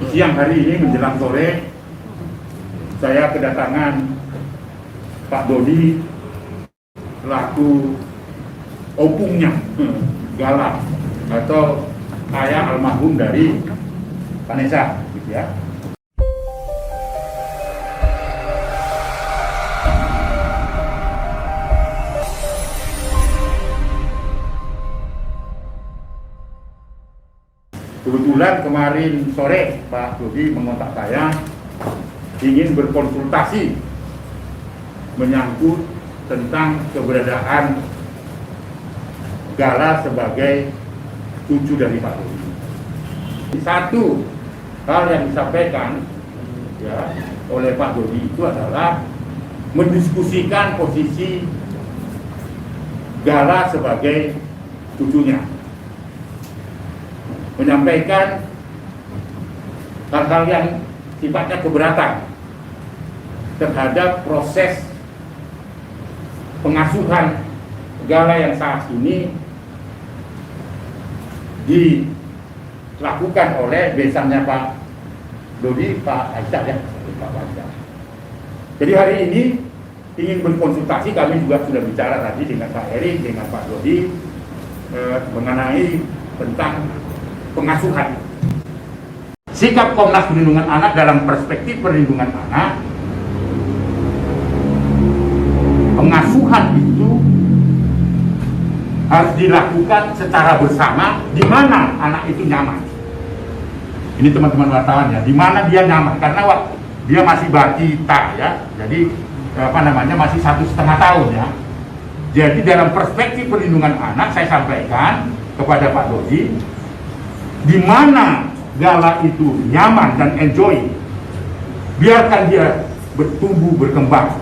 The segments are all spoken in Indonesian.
Siang hari ini menjelang sore, saya kedatangan Pak Dodi selaku opungnya Gala atau ayah almarhum dari Vanessa, gitu ya. Kebetulan kemarin sore Pak Dodi mengontak saya ingin berkonsultasi menyangkut tentang keberadaan Gala sebagai cucu dari Pak Dodi. Satu hal yang disampaikan ya oleh Pak Dodi itu adalah mendiskusikan posisi Gala sebagai cucunya, menyampaikan hal-hal yang sifatnya keberatan terhadap proses pengasuhan Gala yang saat ini dilakukan oleh besannya Pak Dodi, Pak Aisyah ya, Pak Aisyah. Jadi hari ini ingin berkonsultasi, kami juga sudah bicara tadi dengan Pak Erik, dengan Pak Dodi mengenai tentang pengasuhan. Sikap Komnas Perlindungan Anak dalam perspektif perlindungan anak, pengasuhan itu harus dilakukan secara bersama di mana anak itu nyaman. Ini teman-teman wartawan ya, di mana dia nyaman, karena dia masih balita ya, jadi masih 1,5 tahun ya. Jadi dalam perspektif perlindungan anak saya sampaikan kepada Pak Dodi, di mana Gala itu nyaman dan enjoy, biarkan dia bertumbuh berkembang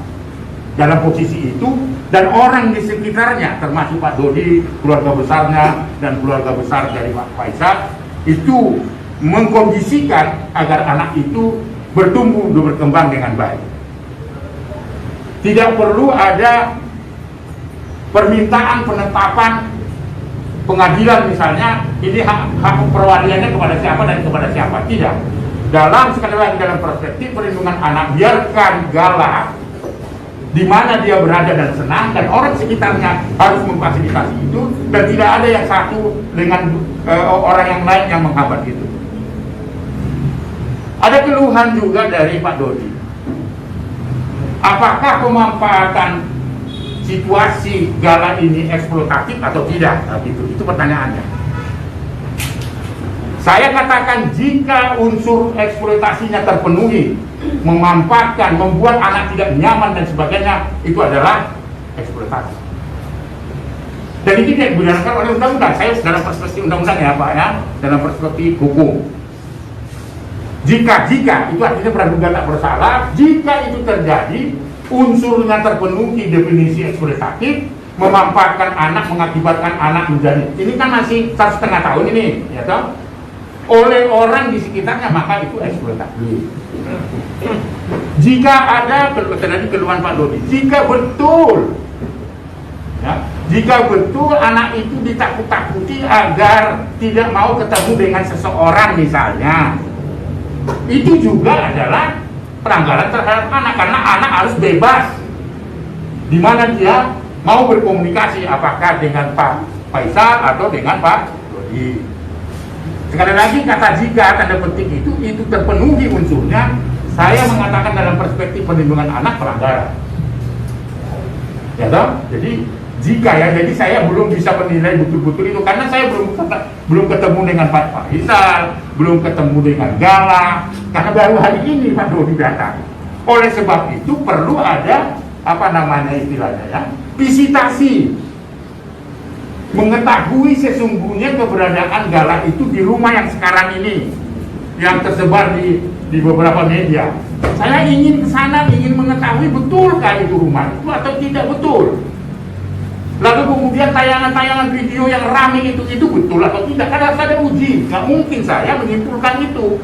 dalam posisi itu, dan orang di sekitarnya termasuk Pak Dodi, keluarga besarnya dan keluarga besar dari Pak Faisal itu mengkondisikan agar anak itu bertumbuh dan berkembang dengan baik. Tidak perlu ada permintaan penetapan pengadilan misalnya, ini hak perwaliannya kepada siapa dan kepada siapa. Tidak. Sekali lagi dalam perspektif perlindungan anak, biarkan Gala di mana dia berada dan senang, dan orang sekitarnya harus memfasilitasi itu, dan tidak ada yang satu dengan orang yang lain yang menghambat itu. Ada keluhan juga dari Pak Dodi. Apakah pemanfaatan situasi Gala ini eksploitatif atau tidak? Nah, itu pertanyaannya. Saya katakan jika unsur eksploitasinya terpenuhi, memanfaatkan, membuat anak tidak nyaman dan sebagainya, itu adalah eksploitasi. Dan ini tidak dibenarkan oleh undang-undang. Saya dalam perspektif undang-undang ya Pak ya, dalam perspektif hukum. Jika itu artinya praduga tak bersalah. Jika itu terjadi, unsurnya terpenuhi definisi eksploitatif, memanfaatkan anak, mengakibatkan anak menjadi, ini kan masih 1,5 tahun ini, ya toh, oleh orang di sekitarnya, maka itu eksploitatif. Jika ada terjadi keluhan Pak Dodi, jika betul anak itu ditakut-takuti agar tidak mau ketemu dengan seseorang misalnya, itu juga adalah pelanggaran terhadap anak, karena anak harus bebas di mana dia mau berkomunikasi, apakah dengan Pak Faisal atau dengan Pak Dodi. Sekali lagi kata jika tanda petik itu terpenuhi unsurnya, saya mengatakan dalam perspektif perlindungan anak pelanggaran. Ya toh? Jadi jika ya, jadi saya belum bisa menilai betul-betul itu karena saya belum ketemu dengan Pak Faisal, belum ketemu dengan Gala, karena baru hari ini Pak Dodi datang. Oleh sebab itu perlu ada istilahnya ya, visitasi, mengetahui sesungguhnya keberadaan Gala itu di rumah yang sekarang ini, yang tersebar di beberapa media. Saya ingin ke sana, ingin mengetahui betulkah itu rumah itu atau tidak betul. Lalu kemudian tayangan-tayangan video yang ramai itu betul atau tidak, kan harus ada uji. Nggak mungkin saya menyimpulkan itu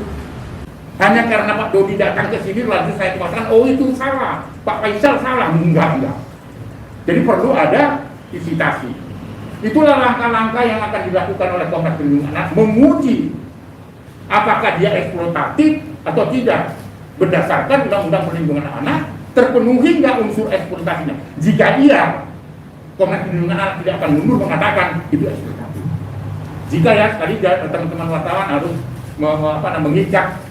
hanya karena Pak Dodi datang ke sini lalu saya katakan oh itu salah, Pak Faisal salah. Enggak. Jadi perlu ada visitasi. Itulah langkah-langkah yang akan dilakukan oleh Komnas Perlindungan Anak, menguji apakah dia eksploitatif atau tidak. Berdasarkan Undang-Undang Perlindungan Anak, terpenuhi nggak unsur eksploitasinya? Jika iya, Komnas Perlindungan Anak tidak akan mundur mengatakan itu eksploitatif. Jika ya, tadi teman-teman wartawan harus mengikat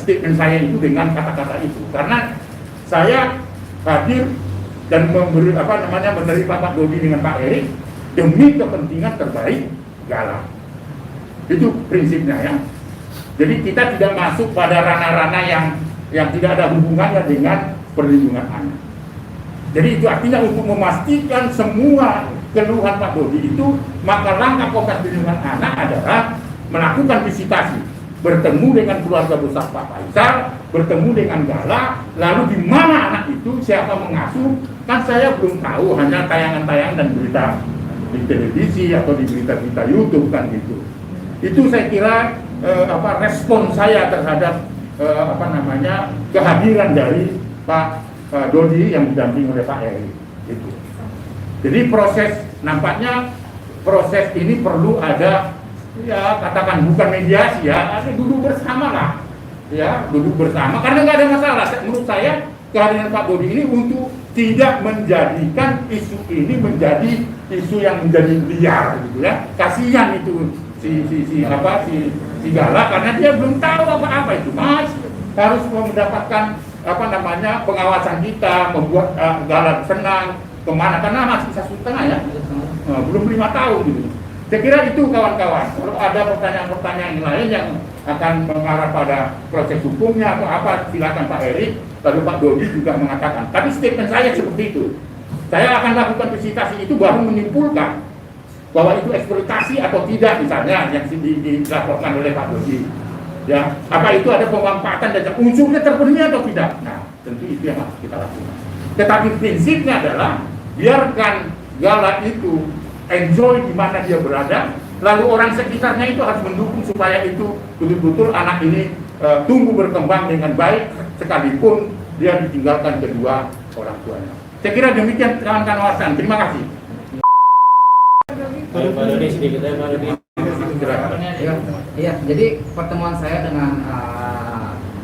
statement saya itu dengan kata-kata itu, karena saya hadir dan menerima Pak Dodi dengan Pak Erik demi kepentingan terbaik Galang. Itu prinsipnya ya. Jadi kita tidak masuk pada ranah-ranah yang tidak ada hubungannya dengan perlindungan anak. Jadi itu artinya untuk memastikan semua keluhan Pak Dodi itu, maka langkah Komnas Perlindungan Anak adalah melakukan visitasi, bertemu dengan keluarga besar Pak Faisal, bertemu dengan Gala, lalu di mana anak itu, siapa mengasuh, kan saya belum tahu, hanya tayangan-tayangan dan berita di televisi atau di berita-berita YouTube kan gitu. Itu saya kira respon saya terhadap kehadiran dari Pak Dodi yang didampingi oleh Pak Eri itu. Jadi nampaknya proses ini perlu ada, ya katakan bukan mediasi ya, ada duduk bersama lah, ya duduk bersama, karena nggak ada masalah. Menurut saya kehadiran Pak Dodi ini untuk tidak menjadikan isu ini menjadi isu yang menjadi liar gitu ya. Kasihan itu si Gala, karena dia belum tahu apa-apa itu, Mas. Harus mendapatkan pengawasan kita, membuat Gala senang kemana, karena masih 1,5 ya, belum 5 tahun gitu. Saya kira itu kawan-kawan. Kalau ada pertanyaan-pertanyaan lain yang akan mengarah pada proses hukumnya atau apa, silakan Pak Erik. Lalu Pak Dodi juga mengatakan. Tapi statement saya seperti itu. Saya akan lakukan visitasi itu baru menyimpulkan bahwa itu eksploitasi atau tidak, misalnya yang dilaporkan oleh Pak Dodi. Ya, apa itu ada pemanfaatan dan unsurnya terpenuhi atau tidak? Nah, tentu itu yang harus kita lakukan. Tetapi prinsipnya adalah biarkan Gala itu enjoy di mana dia berada, lalu orang sekitarnya itu harus mendukung supaya itu betul-betul anak ini tumbuh berkembang dengan baik, sekalipun dia ditinggalkan kedua orang tuanya. Saya kira demikian kawan-kawan. Terima kasih. Pak Dodi sedikit ya, Pak Dodi. Iya, jadi pertemuan saya dengan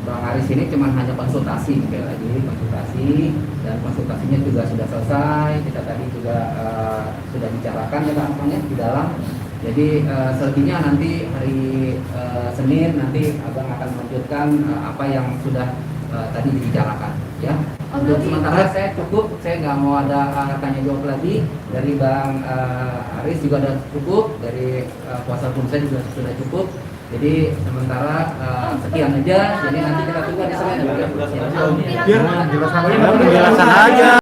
Bang Aris ini cuma hanya konsultasi, sekali lagi konsultasi, dan konsultasinya juga sudah selesai. Kita tadi juga sudah bicarakan ya Pak di dalam. Jadi selebihnya nanti hari Senin nanti Abang akan melanjutkan apa yang sudah tadi dibicarakan ya. Untuk sementara saya cukup, saya nggak mau ada tanya jawab lagi. Dari Bang Aris juga sudah cukup, dari kuasa hukum saya juga sudah cukup. Jadi sementara sekian aja. Jadi nanti kita tunggu di sana. Biar penjelasan aja.